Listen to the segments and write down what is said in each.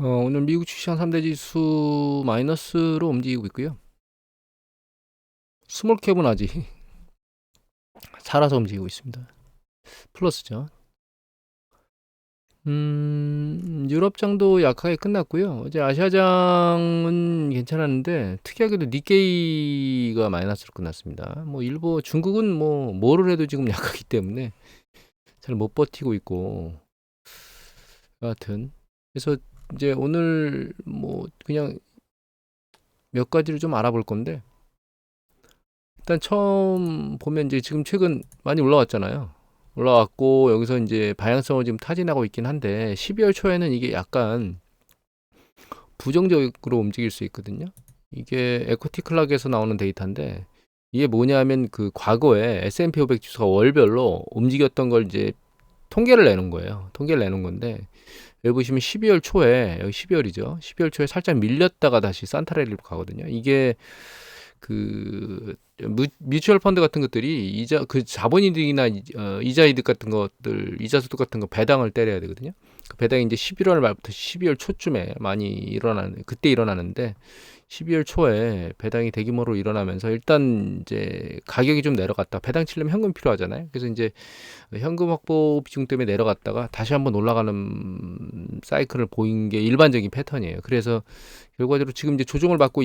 오늘 미국 주시장 3대 지수 마이너스로 움직이고 있고요. 스몰캡은 아직 살아서 움직이고 있습니다. 플러스죠. 유럽장도 약하게 끝났고요. 어제 아시아장은 괜찮았는데 특이하게도 니케이가 마이너스로 끝났습니다. 뭐 일부 중국은 뭐를 해도 지금 약하기 때문에 잘 못 버티고 있고, 여하튼 그래서 이제 오늘 그냥 몇 가지를 좀 알아볼 건데, 일단 처음 보면 이제 지금 최근 많이 올라왔잖아요. 올라왔고 여기서 이제 방향성을 지금 타진하고 있긴 한데 12월 초에는 이게 약간 부정적으로 움직일 수 있거든요. 이게 에코티 클락에서 나오는 데이터인데, 이게 뭐냐면 그 과거에 S&P 500 지수가 월별로 움직였던 걸 이제 통계를 내는 거예요. 통계를 내는 건데, 여기 보시면 12월 초에, 여기 12월이죠. 12월 초에 살짝 밀렸다가 다시 산타랠리로 가거든요. 이게 그 뮤추얼 펀드 같은 것들이 이자 그 자본이득이나 이자 이득 같은 것들, 이자 소득 같은 거 배당을 때려야 되거든요. 그 배당이 이제 11월 말부터 12월 초쯤에 많이 일어나는, 그때 일어나는데 12월 초에 배당이 대규모로 일어나면서 일단 이제 가격이 좀 내려갔다. 배당 치려면 현금 필요하잖아요. 그래서 이제 현금 확보 비중 때문에 내려갔다가 다시 한번 올라가는 사이클을 보인 게 일반적인 패턴이에요. 그래서 결과적으로 지금 이제 조정을 받고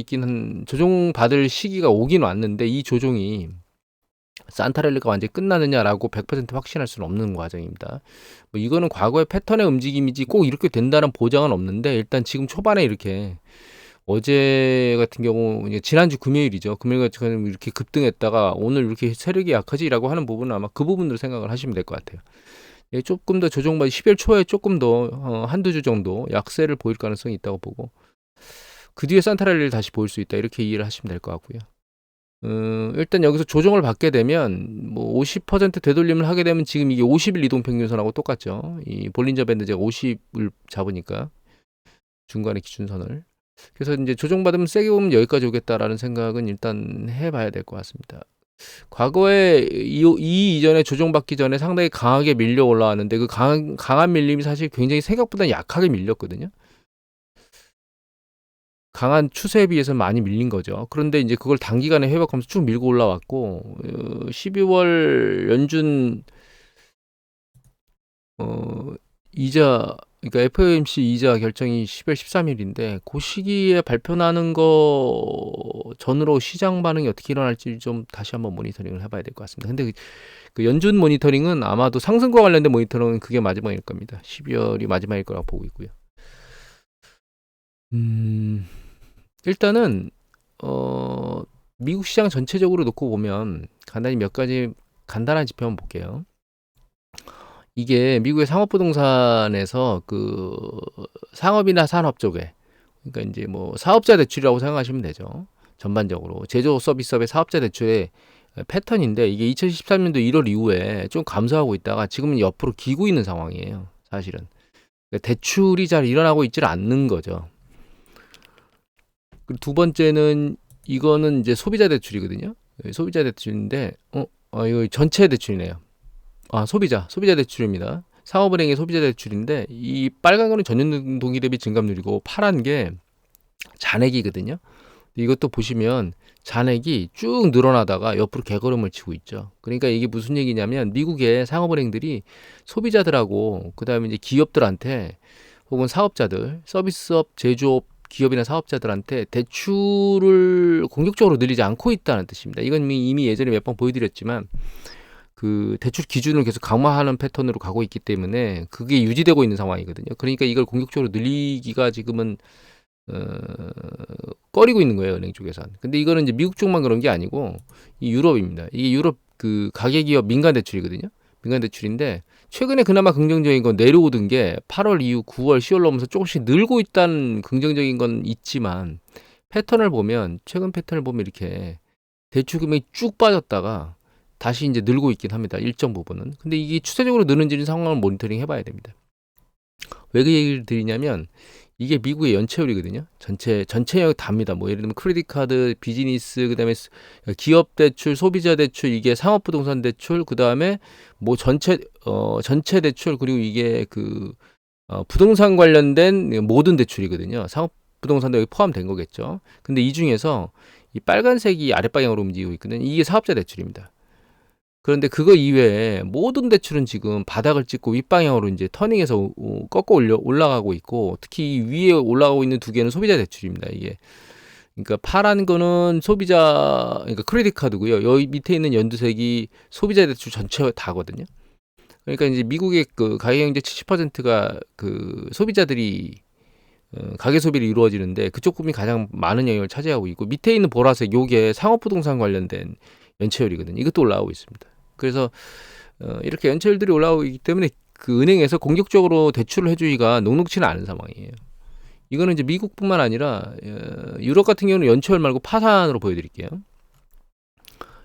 조정 받을 시기가 오긴 왔는데, 이 조정이 산타랠리가 완전히 끝나느냐라고 100% 확신할 수는 없는 과정입니다. 뭐 이거는 과거의 패턴의 움직임이지 꼭 이렇게 된다는 보장은 없는데, 일단 지금 초반에 이렇게 어제 같은 경우 지난주 금요일이죠. 금요일 같은 경우는 이렇게 급등했다가 오늘 이렇게 세력이 약하지라고 하는 부분은 아마 그 부분으로 생각을 하시면 될 것 같아요. 예, 조금 더 조정받이 12월 초에 조금 더 한두 주 정도 약세를 보일 가능성이 있다고 보고, 그 뒤에 산타랠리를 다시 보일 수 있다, 이렇게 이해를 하시면 될 것 같고요. 일단 여기서 조정을 받게 되면 50% 되돌림을 하게 되면 지금 이게 50일 이동평균선하고 똑같죠. 이 볼린저 밴드 제가 50을 잡으니까 중간에 기준선을. 그래서 이제 조정받으면 세게 보면 여기까지 오겠다라는 생각은 일단 해봐야 될 것 같습니다. 과거에 이 이전에 조정받기 전에 상당히 강하게 밀려 올라왔는데, 그 강한 밀림이 사실 굉장히 생각보다 약하게 밀렸거든요. 강한 추세에 비해서 많이 밀린 거죠. 그런데 이제 그걸 단기간에 회복하면서 쭉 밀고 올라왔고, 12월 연준 이자, 그러니까 FOMC 이자 결정이 10월 13일인데 그 시기에 발표 나는 거 전으로 시장 반응이 어떻게 일어날지 좀 다시 한번 모니터링을 해봐야 될 것 같습니다. 근데 그 연준 모니터링은 아마도 상승과 관련된 모니터링은 그게 마지막일 겁니다. 12월이 마지막일 거라고 보고 있고요. 일단은 미국 시장 전체적으로 놓고 보면 간단히 몇 가지 간단한 지표 한번 볼게요. 이게 미국의 상업부동산에서 그 상업이나 산업 쪽에, 그러니까 이제 사업자 대출이라고 생각하시면 되죠. 전반적으로 제조 서비스업의 사업자 대출의 패턴인데, 이게 2013년도 1월 이후에 좀 감소하고 있다가 지금은 옆으로 기고 있는 상황이에요. 사실은 그러니까 대출이 잘 일어나고 있지를 않는 거죠. 그리고 두 번째는, 이거는 이제 소비자 대출이거든요. 소비자 대출인데 이거 전체 대출이네요. 소비자 대출입니다. 상업은행의 소비자 대출인데, 이 빨간 거는 전년 동기 대비 증감률이고 파란 게 잔액이거든요. 이것도 보시면 잔액이 쭉 늘어나다가 옆으로 개걸음을 치고 있죠. 그러니까 이게 무슨 얘기냐면, 미국의 상업은행들이 소비자들하고 그다음에 이제 기업들한테, 혹은 사업자들, 서비스업, 제조업, 기업이나 사업자들한테 대출을 공격적으로 늘리지 않고 있다는 뜻입니다. 이건 이미 예전에 몇 번 보여드렸지만, 그 대출 기준을 계속 강화하는 패턴으로 가고 있기 때문에 그게 유지되고 있는 상황이거든요. 그러니까 이걸 공격적으로 늘리기가 지금은 어, 꺼리고 있는 거예요, 은행 쪽에선. 근데 이거는 이제 미국 쪽만 그런 게 아니고 이 유럽입니다. 이게 유럽 그 가계기업 민간 대출이거든요. 민간 대출인데, 최근에 그나마 긍정적인 건 내려오던 게 8월 이후 9월, 10월 넘어서 조금씩 늘고 있다는 긍정적인 건 있지만, 패턴을 보면, 최근 패턴을 보면 이렇게 대출 금액이 쭉 빠졌다가 다시 이제 늘고 있긴 합니다. 일정 부분은. 근데 이게 추세적으로 느는지는 상황을 모니터링 해봐야 됩니다. 왜 그 얘기를 드리냐면, 이게 미국의 연체율이거든요. 전체형 답니다. 예를 들면 크레딧 카드, 비즈니스, 그다음에 기업 대출, 소비자 대출, 이게 상업부동산 대출, 그다음에 전체 대출, 그리고 이게 부동산 관련된 모든 대출이거든요. 상업 부동산도 여기 포함된 거겠죠. 근데 이 중에서 이 빨간색이 아랫방향으로 움직이고 있거든요. 이게 사업자 대출입니다. 그런데 그거 이외에 모든 대출은 지금 바닥을 찍고 윗방향으로 이제 터닝해서 꺾어 올라가고 있고, 특히 이 위에 올라가고 있는 두 개는 소비자 대출입니다. 이게 그러니까 파란 거는 소비자, 그러니까 크레딧 카드고요. 여기 밑에 있는 연두색이 소비자 대출 전체 다거든요. 그러니까 이제 미국의 그 가계경제 70%가 그 소비자들이 가계 소비를 이루어지는데 그쪽 부분이 가장 많은 영역을 차지하고 있고, 밑에 있는 보라색 요게 상업부동산 관련된 연체율이거든요. 이것도 올라오고 있습니다. 그래서 이렇게 연체율들이 올라오고 있기 때문에 그 은행에서 공격적으로 대출을 해주기가 녹록지는 않은 상황이에요. 이거는 이제 미국뿐만 아니라 유럽 같은 경우는 연체율 말고 파산으로 보여드릴게요.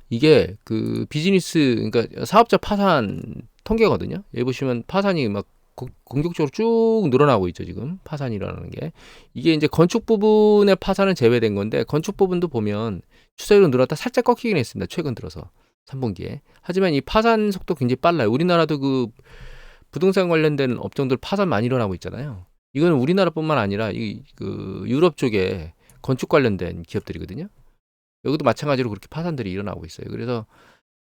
이게 그 비즈니스, 그러니까 사업자 파산 통계거든요. 여기 보시면 파산이 막 공격적으로 쭉 늘어나고 있죠. 지금 파산이라는 게, 이게 이제 건축 부분의 파산은 제외된 건데, 건축 부분도 보면 추세로 늘었다 살짝 꺾이긴 했습니다. 최근 들어서 3분기에. 하지만 이 파산 속도 굉장히 빨라요. 우리나라도 그 부동산 관련된 업종들 파산 많이 일어나고 있잖아요. 이거는 우리나라뿐만 아니라 이 그 유럽 쪽에 건축 관련된 기업들이거든요. 여기도 마찬가지로 그렇게 파산들이 일어나고 있어요. 그래서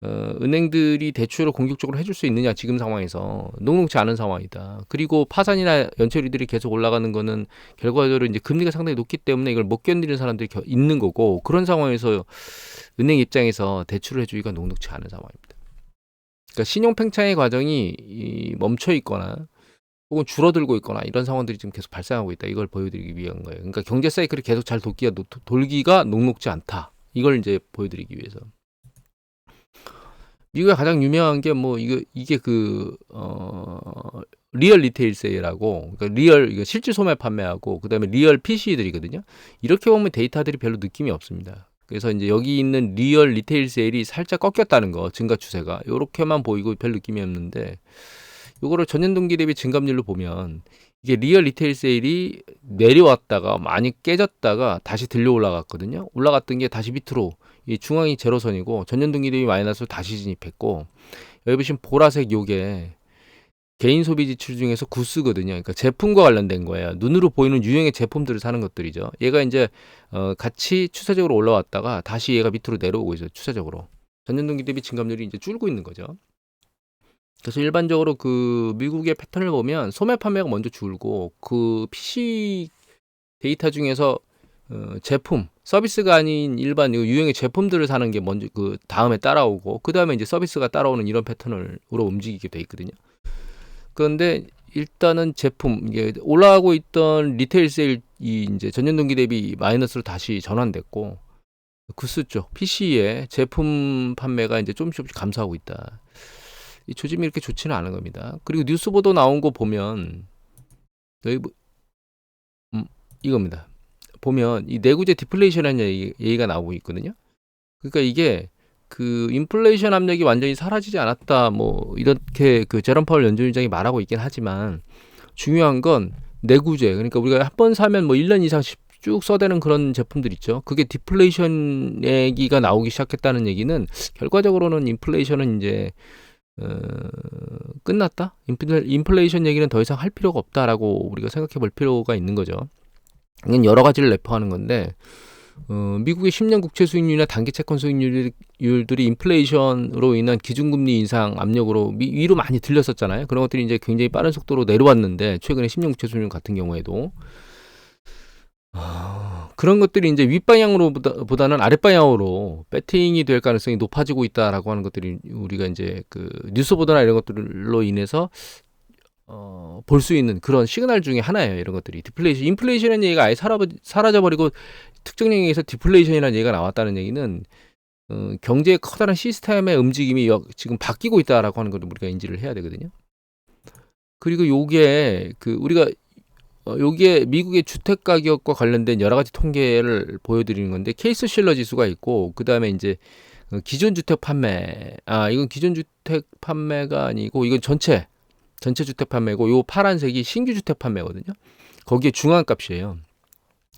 은행들이 대출을 공격적으로 해줄 수 있느냐, 지금 상황에서 녹록지 않은 상황이다. 그리고 파산이나 연체율들이 계속 올라가는 거는 결과적으로 이제 금리가 상당히 높기 때문에 이걸 못 견디는 사람들이 있는 거고, 그런 상황에서 은행 입장에서 대출을 해주기가 녹록지 않은 상황입니다. 그러니까 신용 팽창의 과정이 멈춰 있거나 혹은 줄어들고 있거나 이런 상황들이 지금 계속 발생하고 있다. 이걸 보여드리기 위한 거예요. 그러니까 경제 사이클이 계속 잘 돌기가 녹록지 않다. 이걸 이제 보여드리기 위해서. 미국에 가장 유명한 게 뭐 이게 그 리얼 리테일 세일하고, 그러니까 리얼 이거 실질 소매 판매하고 그다음에 리얼 PC들이거든요. 이렇게 보면 데이터들이 별로 느낌이 없습니다. 그래서 이제 여기 있는 리얼 리테일 세일이 살짝 꺾였다는 거, 증가 추세가 요렇게만 보이고 별 느낌이 없는데, 요거를 전년 동기 대비 증감률로 보면 이게 리얼 리테일 세일이 내려왔다가 많이 깨졌다가 다시 들려 올라갔거든요. 올라갔던 게 다시 밑으로, 이 중앙이 제로선이고 전년 동기 대비 마이너스로 다시 진입했고, 여기 보시면 보라색 요게 개인 소비 지출 중에서 구스거든요. 그러니까 제품과 관련된 거예요. 눈으로 보이는 유형의 제품들을 사는 것들이죠. 얘가 이제 같이 추세적으로 올라왔다가 다시 얘가 밑으로 내려오고 있어요. 추세적으로 전년 동기 대비 증감률이 이제 줄고 있는 거죠. 그래서 일반적으로 그 미국의 패턴을 보면 소매 판매가 먼저 줄고, 그 PC 데이터 중에서 제품, 서비스가 아닌 일반 유형의 제품들을 사는 게 먼저 그 다음에 따라오고, 그 다음에 이제 서비스가 따라오는 이런 패턴으로 움직이게 돼 있거든요. 그런데 일단은 제품, 이게 올라가고 있던 리테일 세일이 이제 전년 동기 대비 마이너스로 다시 전환됐고, 구스 쪽 PC의 제품 판매가 이제 조금씩 감소하고 있다. 이 조짐이 이렇게 좋지는 않은 겁니다. 그리고 뉴스 보도 나온 거 보면 여기 이겁니다. 보면 이 내구재 디플레이션이라는 얘기가 나오고 있거든요. 그러니까 이게 그 인플레이션 압력이 완전히 사라지지 않았다, 뭐 이렇게 그 제롬 파월 연준위원장이 말하고 있긴 하지만, 중요한 건 내구재, 그러니까 우리가 한 번 사면 뭐 1년 이상 쭉 써대는 그런 제품들 있죠. 그게 디플레이션 얘기가 나오기 시작했다는 얘기는 결과적으로는 인플레이션은 이제 끝났다? 인플레이션 얘기는 더 이상 할 필요가 없다라고 우리가 생각해 볼 필요가 있는 거죠. 이건 여러 가지를 내포하는 건데, 미국의 10년 국채 수익률이나 단기 채권 수익률들이 인플레이션으로 인한 기준금리 인상 압력으로 위로 많이 들렸었잖아요. 그런 것들이 이제 굉장히 빠른 속도로 내려왔는데, 최근에 10년 국채 수익률 같은 경우에도 그런 것들이 이제 윗방향으로 보다는 아랫방향으로 배팅이 될 가능성이 높아지고 있다라고 하는 것들이 우리가 이제 그 뉴스 보도나 이런 것들로 인해서 볼 수 있는 그런 시그널 중에 하나예요. 이런 것들이 디플레이션, 인플레이션이라는 얘기가 아예 사라져버리고 특정 영역에서 디플레이션이라는 얘기가 나왔다는 얘기는 경제의 커다란 시스템의 움직임이 지금 바뀌고 있다라고 하는 걸 우리가 인지를 해야 되거든요. 그리고 요게 그 우리가 여기에 미국의 주택 가격과 관련된 여러 가지 통계를 보여드리는 건데, 케이스 실러 지수가 있고, 그 다음에 이제 기존 주택 판매, 이건 기존 주택 판매가 아니고 이건 전체 주택 판매고, 요 파란색이 신규 주택 판매거든요. 거기에 중앙값이에요.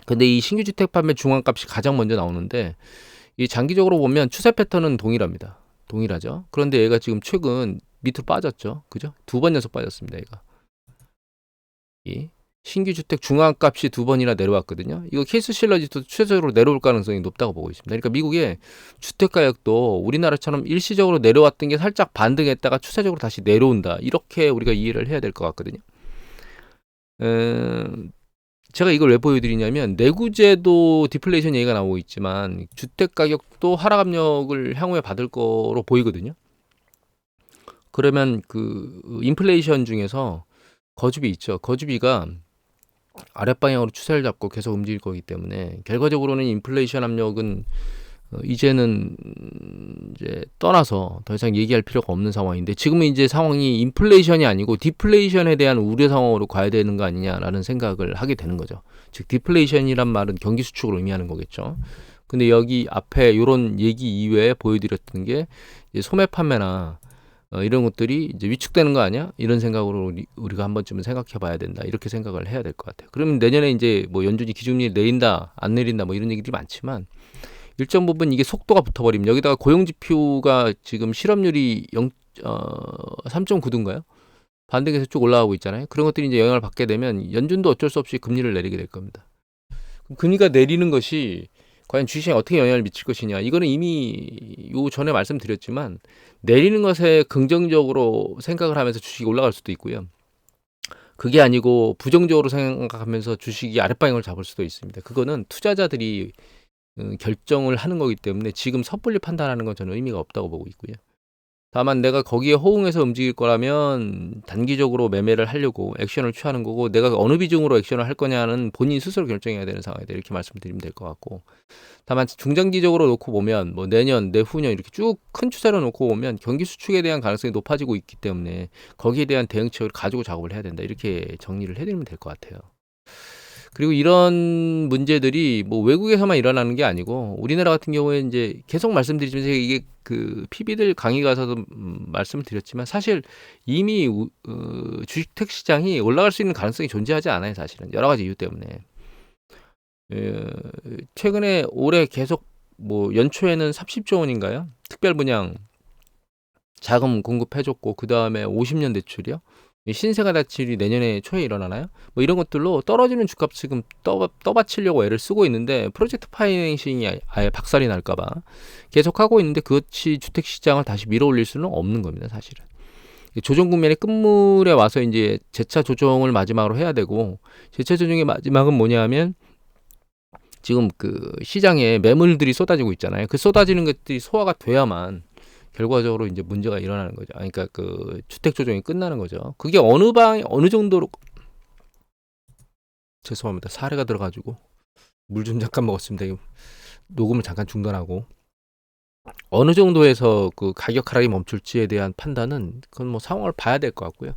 근데 이 신규 주택 판매 중앙값이 가장 먼저 나오는데, 이 장기적으로 보면 추세 패턴은 동일합니다. 동일하죠. 그런데 얘가 지금 최근 밑으로 빠졌죠. 그죠? 2번 연속 빠졌습니다. 얘가. 신규 주택 중앙값이 2번이나 내려왔거든요. 이거 케이스 실러지도 추세적으로 내려올 가능성이 높다고 보고 있습니다. 그러니까 미국의 주택 가격도 우리나라처럼 일시적으로 내려왔던 게 살짝 반등했다가 추세적으로 다시 내려온다. 이렇게 우리가 이해를 해야 될 것 같거든요. 제가 이걸 왜 보여드리냐면 내구재도 디플레이션 얘기가 나오고 있지만 주택 가격도 하락 압력을 향후에 받을 거로 보이거든요. 그러면 그 인플레이션 중에서 거주비 있죠. 거주비가 아랫방향으로 추세를 잡고 계속 움직일 거기 때문에 결과적으로는 인플레이션 압력은 이제는 이제 떠나서 더 이상 얘기할 필요가 없는 상황인데 지금은 이제 상황이 인플레이션이 아니고 디플레이션에 대한 우려 상황으로 가야 되는 거 아니냐라는 생각을 하게 되는 거죠. 즉 디플레이션이란 말은 경기 수축을 의미하는 거겠죠. 근데 여기 앞에 이런 얘기 이외에 보여드렸던 게 이제 소매 판매나 이런 것들이 이제 위축되는 거 아니야? 이런 생각으로 우리가 한 번쯤은 생각해 봐야 된다. 이렇게 생각을 해야 될 것 같아요. 그러면 내년에 이제 뭐 연준이 기준금리 내린다, 안 내린다 뭐 이런 얘기들이 많지만 일정 부분 이게 속도가 붙어버리면 여기다가 고용지표가 지금 실업률이 3.9도인가요? 반등해서 쭉 올라가고 있잖아요. 그런 것들이 이제 영향을 받게 되면 연준도 어쩔 수 없이 금리를 내리게 될 겁니다. 금리가 내리는 것이 과연 주식시장에 어떻게 영향을 미칠 것이냐. 이거는 이미 요 전에 말씀드렸지만 내리는 것에 긍정적으로 생각을 하면서 주식이 올라갈 수도 있고요. 그게 아니고 부정적으로 생각하면서 주식이 아랫방향을 잡을 수도 있습니다. 그거는 투자자들이 결정을 하는 거기 때문에 지금 섣불리 판단하는 건 저는 의미가 없다고 보고 있고요. 다만 내가 거기에 호응해서 움직일 거라면 단기적으로 매매를 하려고 액션을 취하는 거고 내가 어느 비중으로 액션을 할 거냐는 본인 스스로 결정해야 되는 상황이다. 이렇게 말씀드리면 될 것 같고 다만 중장기적으로 놓고 보면 뭐 내년, 내후년 이렇게 쭉 큰 추세로 놓고 보면 경기 수축에 대한 가능성이 높아지고 있기 때문에 거기에 대한 대응책을 가지고 작업을 해야 된다. 이렇게 정리를 해드리면 될 것 같아요. 그리고 이런 문제들이 뭐 외국에서만 일어나는 게 아니고 우리나라 같은 경우에 이제 계속 말씀드리지만 이게 그 PB들 강의 가서도 말씀을 드렸지만 사실 이미 주식택 시장이 올라갈 수 있는 가능성이 존재하지 않아요. 사실은 여러 가지 이유 때문에 최근에 올해 계속 뭐 연초에는 30조 원인가요? 특별 분양 자금 공급해줬고 그 다음에 50년 대출이요. 신세가 대출이 내년에 초에 일어나나요? 뭐 이런 것들로 떨어지는 주값 지금 떠받치려고 애를 쓰고 있는데 프로젝트 파이낸싱이 아예 박살이 날까봐 계속하고 있는데 그것이 주택시장을 다시 밀어올릴 수는 없는 겁니다. 사실은. 조정 국면의 끝물에 와서 이제 재차 조정을 마지막으로 해야 되고 재차 조정의 마지막은 뭐냐 하면 지금 그 시장에 매물들이 쏟아지고 있잖아요. 그 쏟아지는 것들이 소화가 돼야만 결과적으로 이제 문제가 일어나는 거죠. 그러니까 그 주택 조정이 끝나는 거죠. 그게 어느 정도로 죄송합니다. 사례가 들어가지고 물 좀 잠깐 먹었습니다. 녹음을 잠깐 중단하고 어느 정도에서 그 가격 하락이 멈출지에 대한 판단은 그건 뭐 상황을 봐야 될 것 같고요.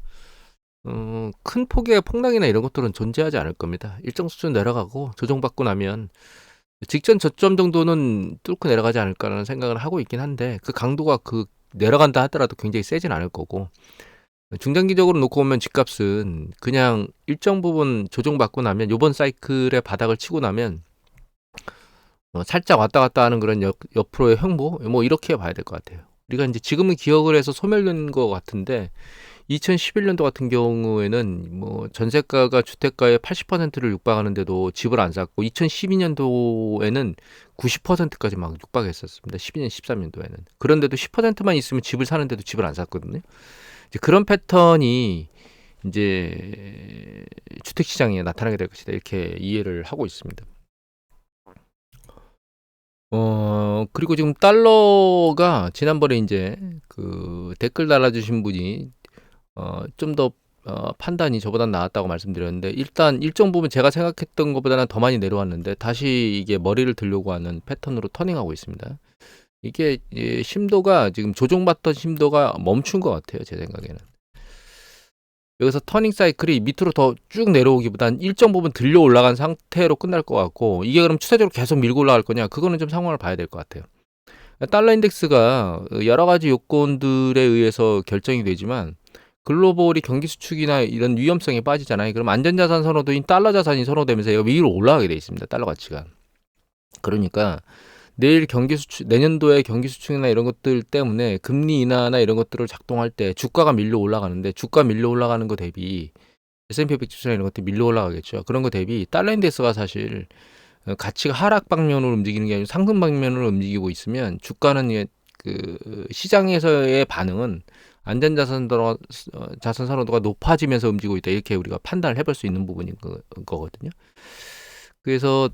큰 폭의 폭락이나 이런 것들은 존재하지 않을 겁니다. 일정 수준 내려가고 조정받고 나면 직전 저점 정도는 뚫고 내려가지 않을까라는 생각을 하고 있긴 한데 그 강도가 그 내려간다 하더라도 굉장히 세진 않을 거고 중장기적으로 놓고 보면 집값은 그냥 일정 부분 조정받고 나면 이번 사이클의 바닥을 치고 나면 살짝 왔다 갔다 하는 그런 옆으로의 횡보 뭐 이렇게 봐야 될 것 같아요. 우리가 이제 지금은 기억을 해서 소멸된 것 같은데 2011년도 같은 경우에는 뭐 전세가가 주택가의 80%를 육박하는데도 집을 안 샀고 2012년도에는 90%까지 막 육박했었습니다. 12년, 13년도에는. 그런데도 10%만 있으면 집을 사는데도 집을 안 샀거든요. 이제 그런 패턴이 이제 주택 시장에 나타나게 될 것이다. 이렇게 이해를 하고 있습니다. 그리고 지금 달러가 지난번에 이제 그 댓글 달아주신 분이 좀 더 판단이 저보다 나았다고 말씀드렸는데 일단 일정 부분 제가 생각했던 것보다는 더 많이 내려왔는데 다시 이게 머리를 들려고 하는 패턴으로 터닝하고 있습니다. 이게 심도가 지금 조정받던 심도가 멈춘 것 같아요. 제 생각에는. 여기서 터닝 사이클이 밑으로 더 쭉 내려오기보단 일정 부분 들려 올라간 상태로 끝날 것 같고 이게 그럼 추세적으로 계속 밀고 올라갈 거냐 그거는 좀 상황을 봐야 될 것 같아요. 달러 인덱스가 여러 가지 요건들에 의해서 결정이 되지만 글로벌이 경기 수축이나 이런 위험성에 빠지잖아요. 그럼 안전자산 선호도인 달러 자산이 선호되면서 얘가 위로 올라가게 돼 있습니다. 달러 가치가. 그러니까 내일 경기 수축, 내년도에 경기 수축이나 이런 것들 때문에 금리 인하나 이런 것들을 작동할 때 주가가 밀려 올라가는데 주가 밀려 올라가는 거 대비 S&P 500 지수나 이런 것들이 밀려 올라가겠죠. 그런 거 대비 달러 인덱스가 사실 가치가 하락 방면으로 움직이는 게 아니라 상승 방면으로 움직이고 있으면 주가는 그 시장에서의 반응은 안전자산 선호도가 높아지면서 움직이고 있다. 이렇게 우리가 판단을 해볼 수 있는 부분인 거거든요. 그래서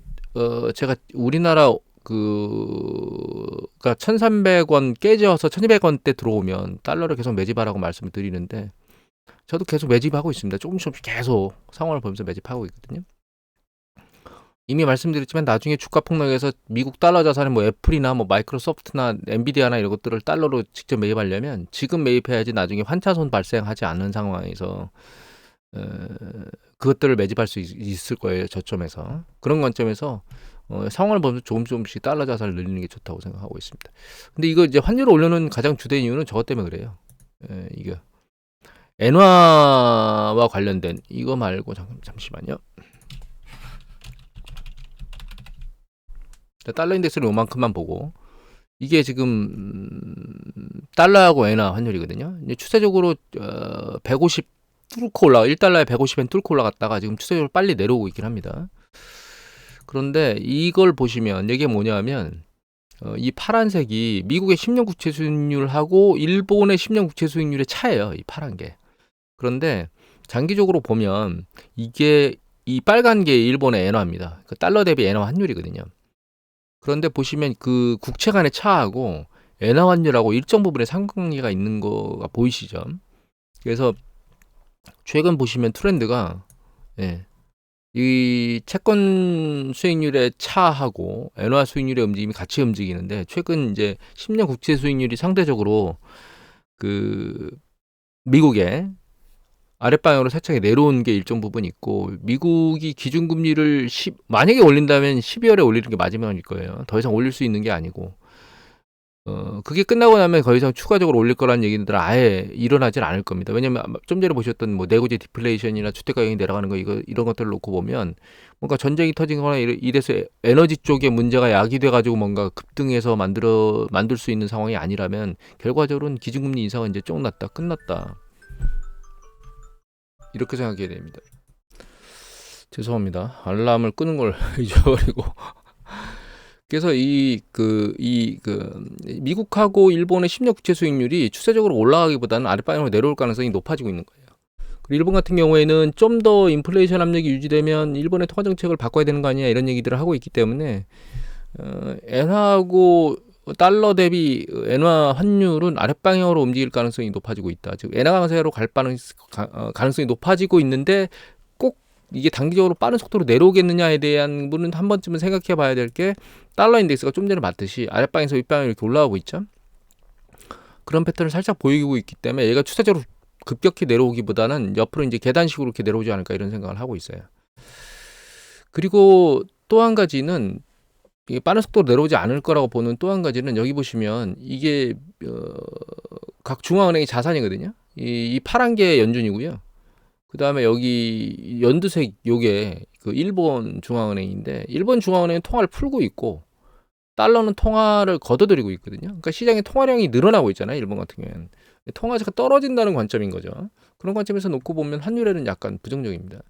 제가 우리나라 그가 1,300원 깨져서 1,200원대 들어오면 달러를 계속 매집하라고 말씀을 드리는데 저도 계속 매집하고 있습니다. 조금씩 계속 상황을 보면서 매집하고 있거든요. 이미 말씀드렸지만 나중에 주가 폭락해서 미국 달러 자산에 뭐 애플이나 뭐 마이크로소프트나 엔비디아나 이런 것들을 달러로 직접 매입하려면 지금 매입해야지 나중에 환차손 발생하지 않는 상황에서 그것들을 매집할 수 있을 거예요. 저점에서. 그런 관점에서 상황을 보면서 조금씩 달러 자산을 늘리는 게 좋다고 생각하고 있습니다. 근데 이거 이제 환율을 올려놓은 가장 주된 이유는 저것 때문에 그래요. 이게 엔화와 관련된 이거 말고 잠시만요. 달러 인덱스를 요만큼만 보고 이게 지금 달러하고 엔화 환율이거든요. 이제 추세적으로 150 뚫고 올라가 1달러에 150엔 뚫고 올라갔다가 지금 추세적으로 빨리 내려오고 있긴 합니다. 그런데 이걸 보시면 이게 뭐냐면 이 파란색이 미국의 10년 국채 수익률하고 일본의 10년 국채 수익률의 차예요. 이 파란 게. 그런데 장기적으로 보면 이게 이 빨간 게 일본의 엔화입니다. 그 달러 대비 엔화 환율이거든요. 그런데 보시면 그 국채 간의 차하고 엔화 환율하고 일정 부분의 상관관계가 있는 거가 보이시죠? 그래서 최근 보시면 트렌드가 이 채권 수익률의 차하고 엔화 수익률의 움직임이 같이 움직이는데 최근 이제 10년 국채 수익률이 상대적으로 그 미국의 아랫방향으로 살짝 내려온 게 일정 부분 있고 미국이 기준금리를 만약에 올린다면 12월에 올리는 게 마지막일 거예요. 더 이상 올릴 수 있는 게 아니고 그게 끝나고 나면 더 이상 추가적으로 올릴 거라는 얘기들은 아예 일어나질 않을 겁니다. 왜냐면 좀 전에 보셨던 뭐 내구재 디플레이션이나 주택가격이 내려가는 거 이런 것들을 놓고 보면 뭔가 전쟁이 터지거나 이래서 에너지 쪽에 문제가 야기돼 가지고 뭔가 급등해서 만들 수 있는 상황이 아니라면 결과적으로는 기준금리 인상은 이제 끝났다. 이렇게 생각해야 됩니다. 죄송합니다. 알람을 끄는 걸 잊어버리고. 그래서 미국하고 일본의 10년 국채 수익률이 추세적으로 올라가기보다는 아랫방향으로 내려올 가능성이 높아지고 있는 거예요. 그리고 일본 같은 경우에는 좀 더 인플레이션 압력이 유지되면 일본의 통화 정책을 바꿔야 되는 거 아니냐 이런 얘기들을 하고 있기 때문에 엔화하고 달러 대비 엔화 환율은 아랫방향으로 움직일 가능성이 높아지고 있다. 즉 엔화 강세로 갈 가능성이 높아지고 있는데 꼭 이게 단기적으로 빠른 속도로 내려오겠느냐에 대한 부분은 한 번쯤은 생각해 봐야 될 게 달러 인덱스가 좀 전에 봤듯이 아랫방에서 윗방향으로 이렇게 올라오고 있죠. 그런 패턴을 살짝 보이고 있기 때문에 얘가 추세적으로 급격히 내려오기보다는 옆으로 이제 계단식으로 이렇게 내려오지 않을까 이런 생각을 하고 있어요. 그리고 또 한 가지는 이게 빠른 속도로 내려오지 않을 거라고 보는 또 한 가지는 여기 보시면 이게 각 중앙은행의 자산이거든요. 이 파란 게 연준이고요. 그 다음에 여기 연두색 요게 그 일본 중앙은행인데 일본 중앙은행은 통화를 풀고 있고 달러는 통화를 걷어들이고 있거든요. 그러니까 시장의 통화량이 늘어나고 있잖아요. 일본 같은 경우에는 통화자가 떨어진다는 관점인 거죠. 그런 관점에서 놓고 보면 환율에는 약간 부정적입니다.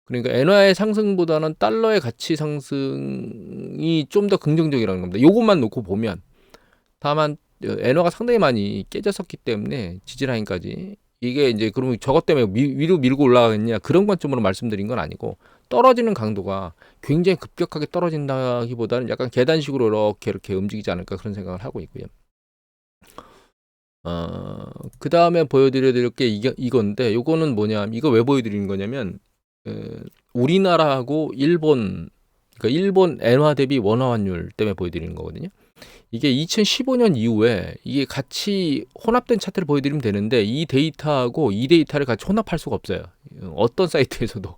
그러니까 엔화의 상승보다는 달러의 가치 상승이 좀 더 긍정적이라는 겁니다. 요것만 놓고 보면 다만 엔화가 상당히 많이 깨졌었기 때문에 지지라인까지 이게 이제 그러면 저것 때문에 위로 밀고 올라가겠냐 그런 관점으로 말씀드린 건 아니고 떨어지는 강도가 굉장히 급격하게 떨어진다기보다는 약간 계단식으로 이렇게 움직이지 않을까 그런 생각을 하고 있고요. 그 다음에 보여드려야 될 게 이건데 요거는 뭐냐 이거 왜 보여드리는 거냐면 우리나라하고 일본 그러니까 일본 엔화 대비 원화 환율 때문에 보여드리는 거거든요. 이게 2015년 이후에 이게 같이 혼합된 차트를 보여드리면 되는데 이 데이터하고 이 데이터를 같이 혼합할 수가 없어요. 어떤 사이트에서도.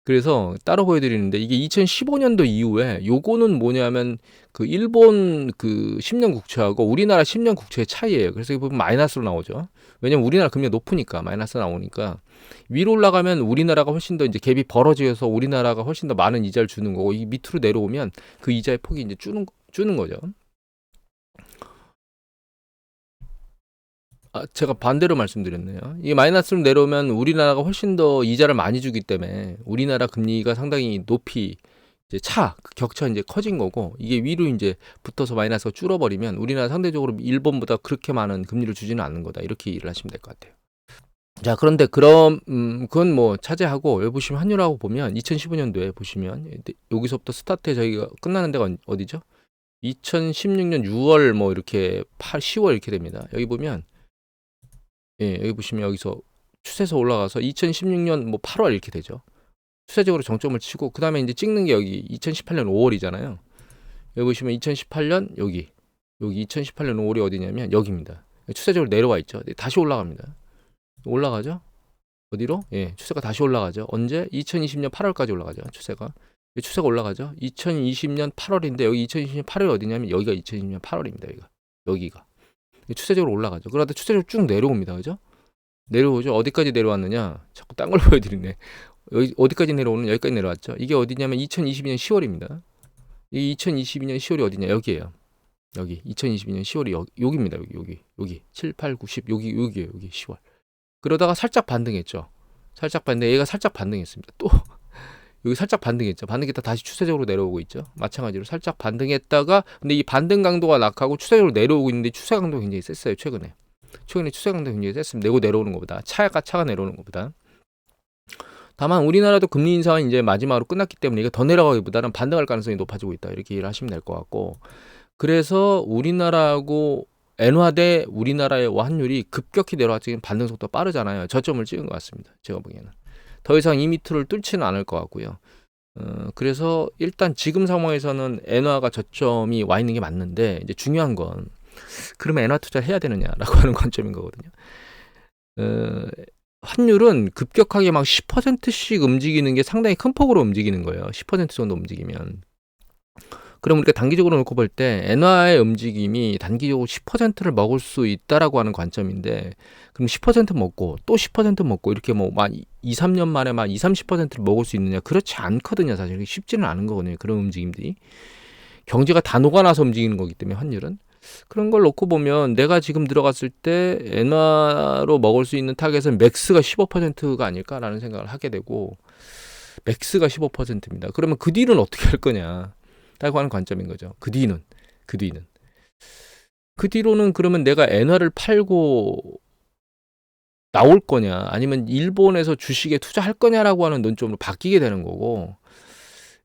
그래서 따로 보여드리는데 이게 2015년도 이후에 요거는 뭐냐면 그 일본 그 10년 국채하고 우리나라 10년 국채의 차이예요. 그래서 이거 보면 마이너스로 나오죠. 왜냐면 우리나라 금리가 높으니까 마이너스 나오니까 위로 올라가면 우리나라가 훨씬 더 이제 갭이 벌어져서 우리나라가 훨씬 더 많은 이자를 주는 거고 이 밑으로 내려오면 그 이자의 폭이 이제 주는 거죠. 제가 반대로 말씀드렸네요. 이게 마이너스로 내려오면 우리나라가 훨씬 더 이자를 많이 주기 때문에 우리나라 금리가 상당히 높이 이제 그 격차 이제 커진 거고, 이게 위로 이제 붙어서 마이너스가 줄어버리면 우리나라 상대적으로 일본보다 그렇게 많은 금리를 주지는 않는 거다. 이렇게 이해를 하시면 될 것 같아요. 자, 그런데 그럼 그건 뭐 차지하고, 여기 보시면 환율하고 보면 2015년도에 보시면 여기서부터 스타트에 저희가 끝나는 데가 어디죠? 2016년 6월 뭐 이렇게 10월 이렇게 됩니다. 여기 보면 여기 보시면 여기서 추세에서 올라가서 2016년 뭐 8월 이렇게 되죠. 추세적으로 정점을 치고, 그 다음에 이제 찍는 게 여기 2018년 5월이잖아요. 여기 보시면 2018년 여기 2018년 5월이 어디냐면 여기입니다. 추세적으로 내려와 있죠. 다시 올라갑니다. 올라가죠? 어디로? 추세가 다시 올라가죠. 언제? 2020년 8월까지 올라가죠. 추세가 올라가죠. 2020년 8월인데 여기 2020년 8월이 어디냐면 여기가 2020년 8월입니다. 여기가 추세적으로 올라가죠. 그러다 추세적으로 쭉 내려옵니다. 그죠? 내려오죠. 어디까지 내려왔느냐? 자꾸 딴 걸 보여드리네. 여기 어디까지 내려오는? 여기까지 내려왔죠. 이게 어디냐면 2022년 10월입니다. 이 2022년 10월이 어디냐? 여기에요. 여기 2022년 10월이 여기입니다. 여기 7, 8, 9, 10 여기에요. 여기 10월. 그러다가 살짝 반등했죠. 얘가 살짝 반등했습니다. 또 여기 살짝 반등했죠. 반등했다 다시 추세적으로 내려오고 있죠. 마찬가지로 살짝 반등했다가, 근데 이 반등 강도가 약하고 추세적으로 내려오고 있는데 추세 강도가 굉장히 셌어요. 최근에 추세 강도가 굉장히 셌습니다. 내려오는 것보다 차가 내려오는 것보다. 다만 우리나라도 금리 인상은 이제 마지막으로 끝났기 때문에 이게 더 내려가기보다는 반등할 가능성이 높아지고 있다. 이렇게 이해를 하시면 될 것 같고, 그래서 우리나라하고 엔화 대 우리나라의 환율이 급격히 내려왔지만 반등 속도가 빠르잖아요. 저점을 찍은 것 같습니다. 제가 보기에는 더 이상 이 밑을 뚫지는 않을 것 같고요. 그래서 일단 지금 상황에서는 엔화가 저점이 와 있는 게 맞는데, 이제 중요한 건 그러면 엔화 투자를 해야 되느냐라고 하는 관점인 거거든요. 환율은 급격하게 막 10%씩 움직이는 게 상당히 큰 폭으로 움직이는 거예요. 10% 정도 움직이면. 그럼 우리가 단기적으로 놓고 볼 때 엔화의 움직임이 단기적으로 10%를 먹을 수 있다라고 하는 관점인데, 그럼 10% 먹고 또 10% 먹고 이렇게 뭐 막 2, 3년 만에 막 2, 30%를 먹을 수 있느냐? 그렇지 않거든요. 사실 쉽지는 않은 거거든요. 그런 움직임들이. 경제가 다 녹아나서 움직이는 거기 때문에 환율은. 그런 걸 놓고 보면 내가 지금 들어갔을 때 엔화로 먹을 수 있는 타겟은 맥스가 15%가 아닐까라는 생각을 하게 되고, 맥스가 15%입니다. 그러면 그 뒤는 어떻게 할 거냐? 라고 하는 관점인 거죠. 그 뒤는. 그 뒤로는 그러면 내가 엔화를 팔고 나올 거냐, 아니면 일본에서 주식에 투자할 거냐라고 하는 논점으로 바뀌게 되는 거고,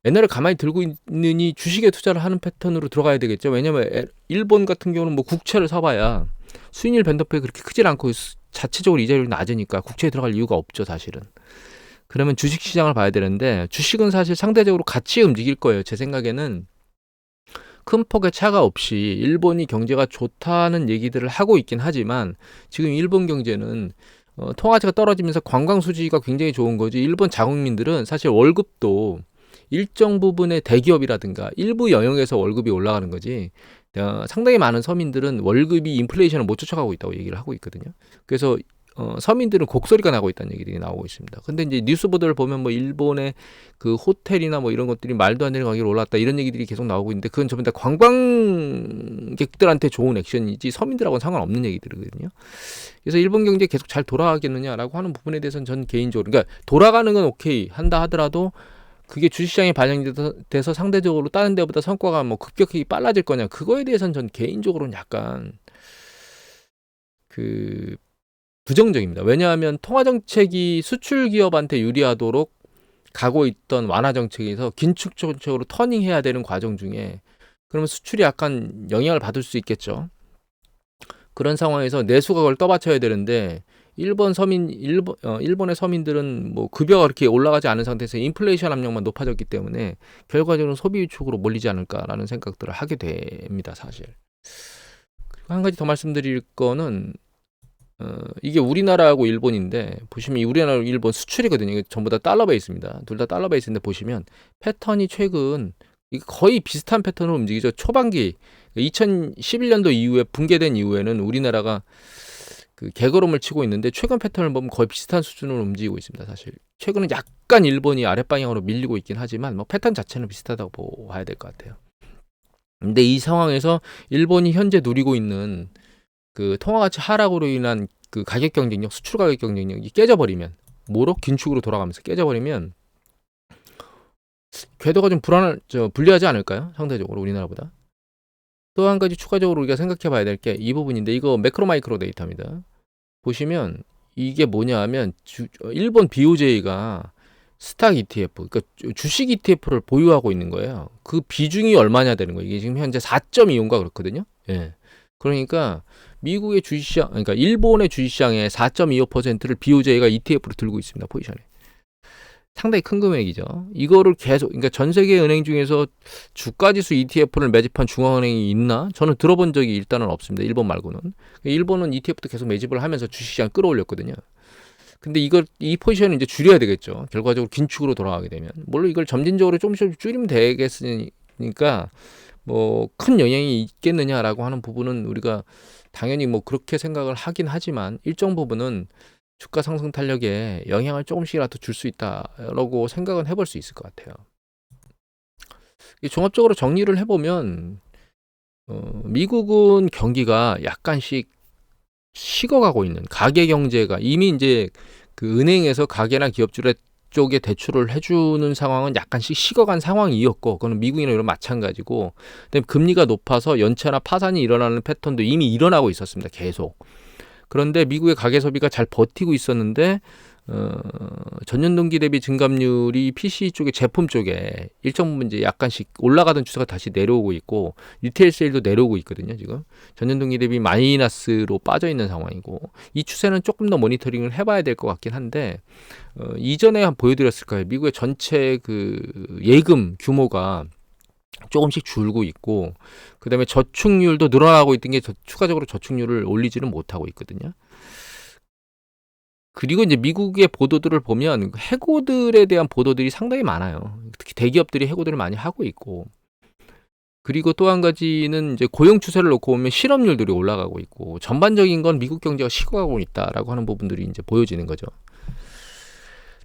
엔화를 가만히 들고 있느니 주식에 투자를 하는 패턴으로 들어가야 되겠죠. 왜냐면 일본 같은 경우는 뭐 국채를 사봐야 수익률 변동폭이 그렇게 크질 않고 자체적으로 이자율이 낮으니까 국채에 들어갈 이유가 없죠, 사실은. 그러면 주식시장을 봐야 되는데, 주식은 사실 상대적으로 같이 움직일 거예요. 제 생각에는 큰 폭의 차가 없이 일본이 경제가 좋다는 얘기들을 하고 있긴 하지만, 지금 일본 경제는 통화지가 떨어지면서 관광 수지가 굉장히 좋은 거지, 일본 자국민들은 사실 월급도 일정 부분의 대기업이라든가 일부 영역에서 월급이 올라가는 거지, 상당히 많은 서민들은 월급이 인플레이션을 못 쫓아가고 있다고 얘기를 하고 있거든요. 그래서 서민들은 곡소리가 나고 있다는 얘기들이 나오고 있습니다. 근데 이제 뉴스 보도를 보면 뭐 일본의 그 호텔이나 뭐 이런 것들이 말도 안 되는 가격으로 올랐다, 이런 얘기들이 계속 나오고 있는데, 그건 전부 다 관광객들한테 좋은 액션이지 서민들하고는 상관없는 얘기들이거든요. 그래서 일본 경제 계속 잘 돌아가겠느냐라고 하는 부분에 대해서는 전 개인적으로, 그러니까 돌아가는 건 오케이 한다 하더라도 그게 주식시장에 반영돼서 상대적으로 다른 데보다 성과가 뭐 급격히 빨라질 거냐, 그거에 대해서는 전 개인적으로는 약간 부정적입니다. 왜냐하면 통화정책이 수출 기업한테 유리하도록 가고 있던 완화 정책에서 긴축 정책으로 터닝해야 되는 과정 중에, 그러면 수출이 약간 영향을 받을 수 있겠죠. 그런 상황에서 내수가 그걸 떠받쳐야 되는데, 일본의 서민들은 뭐 급여가 그렇게 올라가지 않은 상태에서 인플레이션 압력만 높아졌기 때문에 결과적으로 소비 위축으로 몰리지 않을까라는 생각들을 하게 됩니다, 사실. 그리고 한 가지 더 말씀드릴 거는, 이게 우리나라하고 일본인데, 보시면 우리나라하고 일본 수출이거든요. 이게 전부 다 달러 베이스입니다. 둘 다 달러 베이스인데, 보시면 패턴이 최근 거의 비슷한 패턴으로 움직이죠. 초반기 2011년도 이후에 붕괴된 이후에는 우리나라가 개걸음을 치고 있는데, 최근 패턴을 보면 거의 비슷한 수준으로 움직이고 있습니다. 사실 최근은 약간 일본이 아랫방향으로 밀리고 있긴 하지만 뭐 패턴 자체는 비슷하다고 봐야 될 것 같아요. 근데 이 상황에서 일본이 현재 누리고 있는 그 통화 가치 하락으로 인한 그 가격 경쟁력, 수출 가격 경쟁력이 깨져버리면, 뭐로 긴축으로 돌아가면서 깨져버리면 궤도가 좀 불리하지 않을까요? 상대적으로 우리나라보다. 또 한 가지 추가적으로 우리가 생각해 봐야 될 게 이 부분인데, 이거 매크로 마이크로 데이터입니다. 보시면 이게 뭐냐 하면 일본 BOJ가 스탁 ETF, 그러니까 주식 ETF를 보유하고 있는 거예요. 그 비중이 얼마냐 되는 거예요. 이게 지금 현재 4.25인가 그렇거든요. 예. 그러니까 미국의 주식시장, 그러니까 일본의 주식시장의 4.25%를 BOJ가 ETF로 들고 있습니다. 포지션에. 상당히 큰 금액이죠. 이거를 계속, 그러니까 전 세계 은행 중에서 주가지수 ETF를 매집한 중앙은행이 있나? 저는 들어본 적이 일단은 없습니다. 일본 말고는. 일본은 ETF도 계속 매집을 하면서 주식시장 끌어올렸거든요. 근데 이 포지션을 이제 줄여야 되겠죠. 결과적으로 긴축으로 돌아가게 되면. 물론 이걸 점진적으로 조금씩 줄이면 되겠으니까 뭐 큰 영향이 있겠느냐라고 하는 부분은 우리가 당연히 뭐 그렇게 생각을 하긴 하지만 일정 부분은 주가 상승 탄력에 영향을 조금씩이라도 줄 수 있다라고 생각은 해볼 수 있을 것 같아요. 종합적으로 정리를 해보면 미국은 경기가 약간씩 식어가고 있는, 가계 경제가 이미 이제 그 은행에서 가계나 기업들 쪽에 대출을 해주는 상황은 약간씩 식어간 상황이었고, 그거는 미국이나 이런 마찬가지고, 그다음에 금리가 높아서 연체나 파산이 일어나는 패턴도 이미 일어나고 있었습니다. 계속. 그런데 미국의 가계 소비가 잘 버티고 있었는데 전년 동기 대비 증감률이 PC 쪽에, 제품 쪽에 일정 부분 이제 약간씩 올라가던 추세가 다시 내려오고 있고, 리테일 세일도 내려오고 있거든요. 지금 전년 동기 대비 마이너스로 빠져 있는 상황이고, 이 추세는 조금 더 모니터링을 해봐야 될 것 같긴 한데, 이전에 보여드렸을 거예요. 미국의 전체 그 예금 규모가 조금씩 줄고 있고, 그 다음에 저축률도 늘어나고 있던 게 추가적으로 저축률을 올리지는 못하고 있거든요. 그리고 이제 미국의 보도들을 보면 해고들에 대한 보도들이 상당히 많아요. 특히 대기업들이 해고들을 많이 하고 있고, 그리고 또 한 가지는 이제 고용 추세를 놓고 보면 실업률들이 올라가고 있고, 전반적인 건 미국 경제가 식어가고 있다라고 하는 부분들이 이제 보여지는 거죠.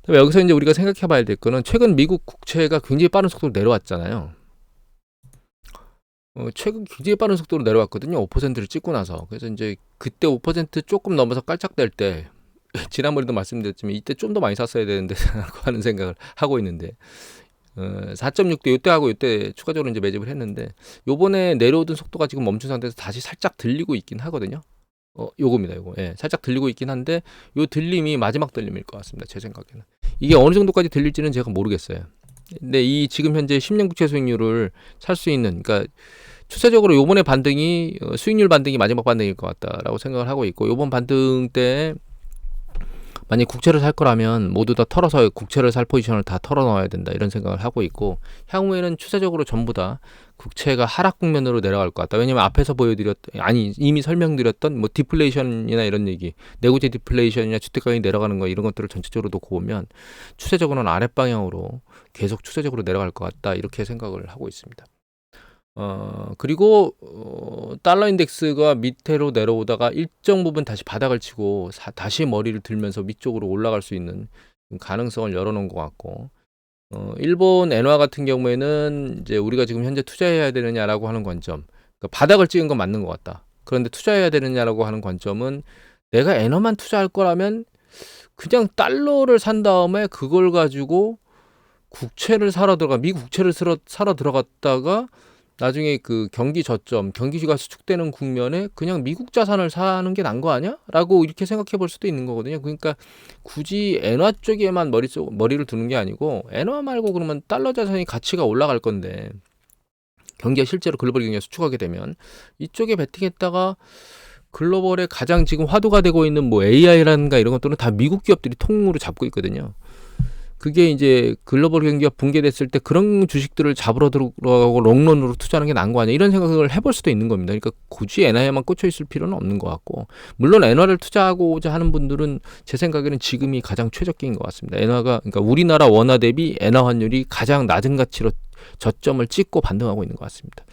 여기서 이제 우리가 생각해 봐야 될 거는, 최근 미국 국채가 굉장히 빠른 속도로 내려왔잖아요. 최근 굉장히 빠른 속도로 내려왔거든요. 5%를 찍고 나서. 그래서 이제 그때 5% 조금 넘어서 깔짝댈 때, 지난번에도 말씀드렸지만 이때 좀 더 많이 샀어야 되는데 하는 생각을 하고 있는데, 4.6대 이때 하고 이때 추가적으로 이제 매집을 했는데, 요번에 내려오던 속도가 지금 멈춘 상태에서 다시 살짝 들리고 있긴 하거든요. 요겁니다. 요거. 예, 살짝 들리고 있긴 한데, 요 들림이 마지막 들림일 것 같습니다. 제 생각에는. 이게 어느 정도까지 들릴지는 제가 모르겠어요. 근데 이 지금 현재 10년 국채 수익률을 살 수 있는, 그러니까 추세적으로 요번에 반등이 수익률 반등이 마지막 반등일 것 같다라고 생각을 하고 있고, 요번 반등 때 만약 국채를 살 거라면 모두 다 털어서 국채를 살 포지션을 다 털어 넣어야 된다, 이런 생각을 하고 있고, 향후에는 추세적으로 전부 다 국채가 하락 국면으로 내려갈 것 같다. 왜냐면 앞에서 이미 설명드렸던 뭐 디플레이션이나 이런 얘기, 내구재 디플레이션이나 주택가격이 내려가는 거, 이런 것들을 전체적으로 놓고 보면 추세적으로는 아랫방향으로 계속 추세적으로 내려갈 것 같다, 이렇게 생각을 하고 있습니다. 그리고 달러 인덱스가 밑으로 내려오다가 일정 부분 다시 바닥을 치고 다시 머리를 들면서 위쪽으로 올라갈 수 있는 가능성을 열어놓은 것 같고, 일본 엔화 같은 경우에는 이제 우리가 지금 현재 투자해야 되느냐라고 하는 관점, 그러니까 바닥을 찍은 건 맞는 것 같다. 그런데 투자해야 되느냐라고 하는 관점은, 내가 엔화만 투자할 거라면 그냥 달러를 산 다음에 그걸 가지고 국채를 미국 국채를 사러 들어갔다가 나중에 그 경기 저점, 경기가 수축되는 국면에 그냥 미국 자산을 사는 게 나은 거 아니야? 라고 이렇게 생각해 볼 수도 있는 거거든요. 그러니까 굳이 엔화 쪽에만 머리를 두는 게 아니고, 엔화 말고 그러면 달러 자산이 가치가 올라갈 건데, 경기가 실제로 글로벌 경기가 수축하게 되면 이쪽에 베팅했다가 글로벌에 가장 지금 화두가 되고 있는 뭐 AI라든가 이런 것들은 다 미국 기업들이 통으로 잡고 있거든요. 그게 이제 글로벌 경기가 붕괴됐을 때 그런 주식들을 잡으러 들어가고 롱런으로 투자하는 게 나은 거 아니야, 이런 생각을 해볼 수도 있는 겁니다. 그러니까 굳이 엔화에만 꽂혀 있을 필요는 없는 것 같고, 물론 엔화를 투자하고자 하는 분들은 제 생각에는 지금이 가장 최적기인 것 같습니다. 엔화가, 그러니까 우리나라 원화 대비 엔화 환율이 가장 낮은 가치로 저점을 찍고 반등하고 있는 것 같습니다.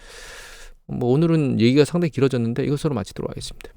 뭐 오늘은 얘기가 상당히 길어졌는데 이것으로 마치도록 하겠습니다.